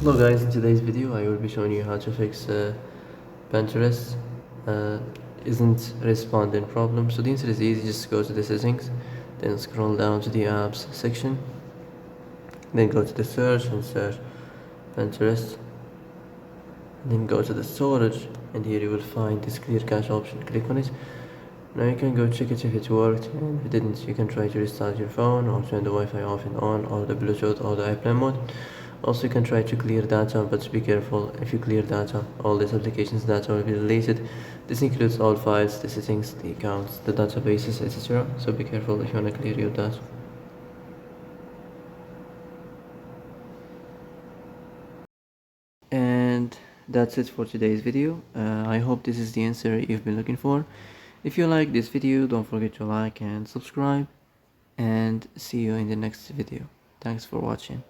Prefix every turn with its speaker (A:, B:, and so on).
A: Hello guys, in today's video I will be showing you how to fix Pinterest isn't responding problem. So the answer is easy, just go to the settings, then scroll down to the apps section, then go to the search and search Pinterest, then go to the storage, and here you will find this clear cache option. Click on it. Now you can go check it if it worked, and if it didn't you can try to restart your phone or turn the Wi-Fi off and on, or the Bluetooth or the airplane mode. Also, you can try to clear data, but be careful. If you clear data, all these applications data will be deleted. This includes all files, the settings, the accounts, the databases, etc. So be careful if you want to clear your data. And that's it for today's video. I hope this is the answer you've been looking for. If you like this video, don't forget to like and subscribe, and see you in the next video. Thanks for watching.